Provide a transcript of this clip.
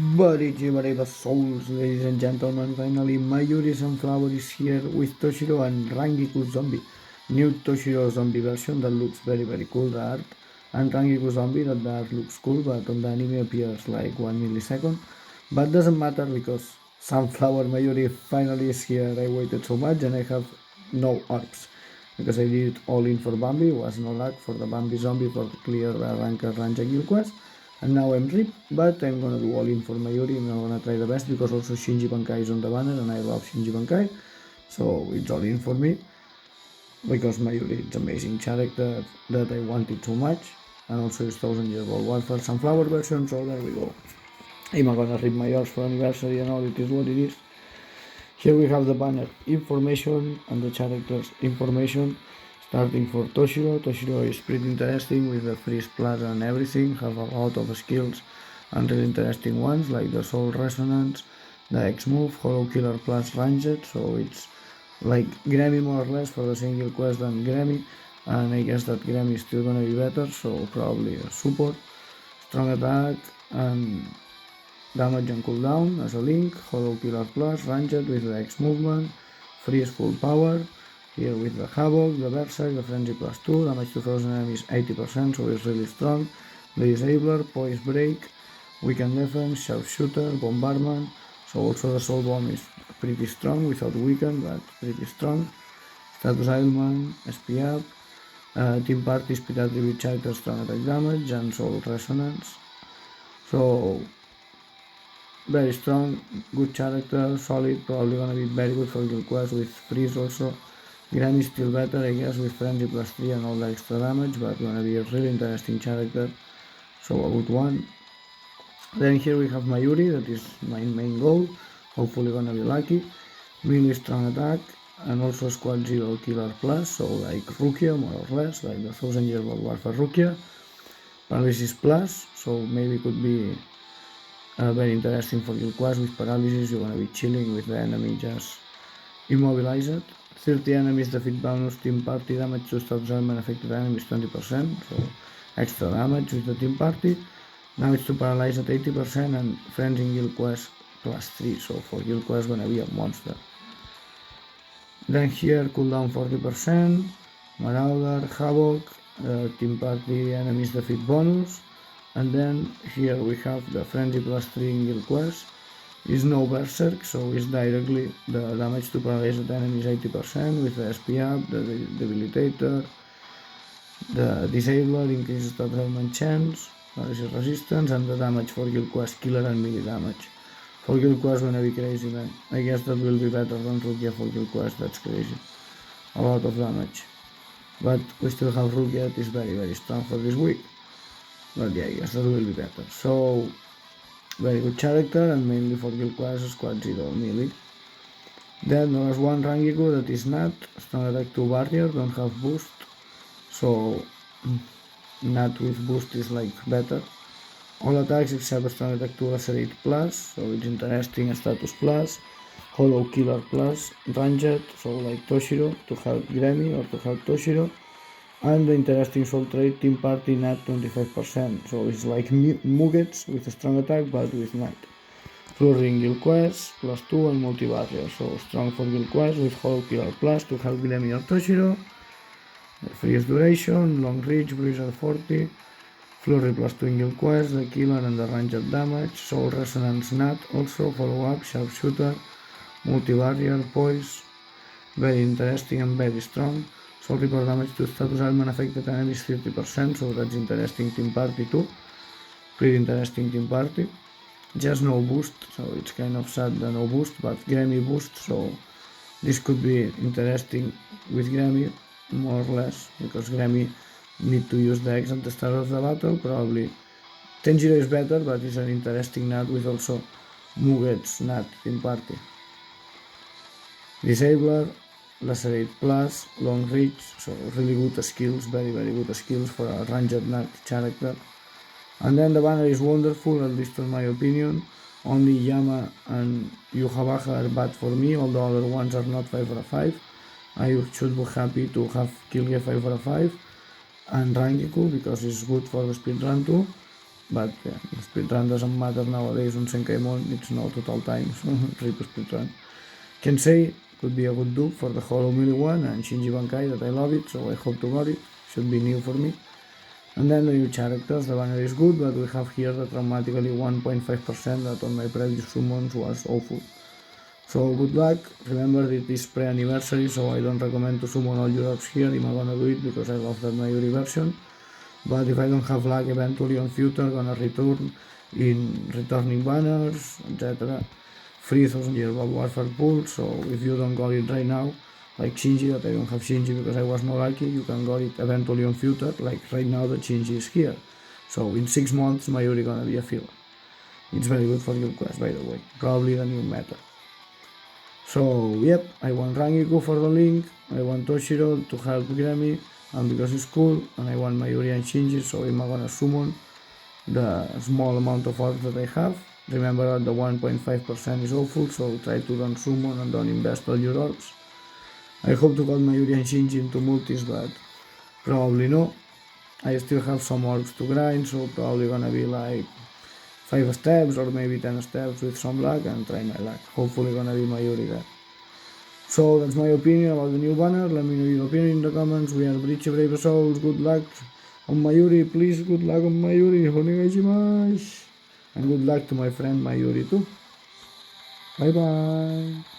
But souls, ladies and gentlemen, finally Mayuri Sunflower is here with Toshiro and Rangiku Zombie. New Toshiro Zombie version that looks very cool, the art. And Rangiku Zombie, that the art looks cool, but on the anime appears like 1 millisecond. But doesn't matter because Sunflower Mayuri finally is here. I waited so much and I have no orbs. Because I did it all in for Bambi, was no luck for the Bambi Zombie for clear Ranker Rancha Guild Quest. And now I'm RIP, but I'm gonna do all in for Mayuri. I'm gonna try the best because also Shinji Bankai is on the banner and I love Shinji Bankai. So it's all in for me because Mayuri is amazing character that I wanted so much. And also it's 1000 Year Old Warfare Sunflower version, so there we go. I'm gonna rip my yours for anniversary and all, it is what it is. Here we have the banner information and the characters information. Starting for Toshiro. Toshiro is pretty interesting with the freeze plus and everything, have a lot of skills and really interesting ones like the Soul Resonance, the X move, Hollow Killer plus Ranged, so it's like Grammy more or less for the single quest than Grammy, and I guess that Grammy is still gonna be better, so probably a support, strong attack and damage and cooldown as a link, Hollow Killer plus Ranged with the X movement, freeze full power. Here with the Havoc, the Berserk, the Frenzy plus 2, damage to frozen enemies 80%, so it's really strong. The Disabler, Poise Break, Weaken Defense, Sharpshooter, Bombardment, so also the Soul Bomb is pretty strong, without Weaken, but pretty strong. Status Ailman, SP Up, Team Party, Speed Attribute Character, Strong Attack Damage, and Soul Resonance. So, very strong, good character, solid, probably gonna be very good for Guild Quest with Freeze also. Grammy is still better, I guess, with Frenzy plus 3 and all the extra damage, but gonna be a really interesting character, so a good one. Then here we have Mayuri, that is my main goal, hopefully gonna be lucky. Melee strong attack, and also Squad 0 Killer plus, so like Rukia more or less, like the 1000 Year Old Warfare Rukia. Paralysis plus, so maybe could be very interesting for your quest. With Paralysis you're gonna be chilling with the enemy just immobilized. 30 enemies defeat bonus, team party damage to status element affected enemies 20%, so extra damage with the team party. Damage to paralyze at 80% and friends in guild quest plus 3, so for guild quest gonna be a monster. Then here cooldown 40%, Marauder, Havoc, team party enemies defeat bonus, and then here we have the frenzy plus 3 in guild quest. Is no Berserk, so it's directly the damage to paralyzed enemies 80% with the SP up, the Debilitator, the Disabler increases the attack chance, resistance, and the damage for Guild Quest Killer and melee damage. For Guild Quest gonna be crazy, man. I guess that will be better than Rukia for Guild Quest, that's crazy. A lot of damage. But we still have Rukia that is very strong for this week. But yeah, I guess that will be better. So very good character and mainly for guild quest squad 0 melee. Then there was one Rangiku that is not strong attack 2 barrier, don't have boost, so not with boost is like better. All attacks except strong attack 2 lacerate plus, so it's interesting, status plus, hollow killer plus, ranged, so like Toshiro to help Grammy or to help Toshiro. And the interesting soul trait, team party nat 25%, so it's like Muggets with a strong attack but with nat. Flurry in guild quest plus 2 and multi-barrier, so strong for guild quest with hollow killer plus to help Grammy or Toshiro. Freeze duration, long reach, blizzard 40, flurry plus 2 in guild quest, the killer and the ranged damage, soul resonance nat, also follow up, sharpshooter, multi-barrier, poise, very interesting and very strong. Soul report damage to status element affected enemies 30%, so that's interesting team party too. Pretty interesting team party. Just no boost, so it's kind of sad the no boost, but Grammy boost, so this could be interesting with Grammy, more or less, because Grammy need to use the X at the start of the battle, probably. Tenjiro is better, but it's an interesting nut with also Muget's nut team party. Disabler, Lacerate plus, long reach, so really good skills, very good skills for a ranged nut character. And then the banner is wonderful, at least in my opinion. Only Yama and Yuhabaha are bad for me, all the other ones are not 5 or 5. I should be happy to have Kilge 5 or 5 and Rangiku because it's good for the speedrun too. but yeah, speedrun doesn't matter nowadays on Senkaimon, it's no total time, so rip speedrun. Kensei could be a good dupe for the Hollow Melee one, and Shinji Bankai that I love it, so I hope to get it, should be new for me. And then the new characters, the banner is good, but we have here the dramatically 1.5% that on my previous summons was awful. So good luck, remember it is pre-anniversary, so I don't recommend to summon all your orbs here, I'm gonna do it because I love that Mayuri version. But if I don't have luck eventually on future, gonna return in returning banners, etc. 3,000 year of warfare pool, so if you don't got it right now, like Shinji, that I don't have Shinji because I was not lucky, you can get it eventually on future, like right now that Shinji is here. So in 6 months, Mayuri gonna be a filler. It's very good for your quest, by the way, probably the new meta. So yep, I want Rangiku for the link, I want Toshiro to help Grammy, and because it's cool, and I want Mayuri and Shinji, so I'm gonna summon the small amount of orbs that I have. Remember that the 1.5% is awful, so try to don't summon and don't invest all your orbs. I hope to get Mayuri and Shinji into multis, but probably no. I still have some orbs to grind, so probably gonna be like 5 steps or maybe 10 steps with some luck and try my luck. Hopefully gonna be Mayuri there. So that's my opinion about the new banner. Let me know your opinion in the comments. We are Bleach Brave Souls. Good luck on Mayuri. Please, good luck on Mayuri. Onegaishimasu. And good luck to my friend Mayuri too. Bye bye.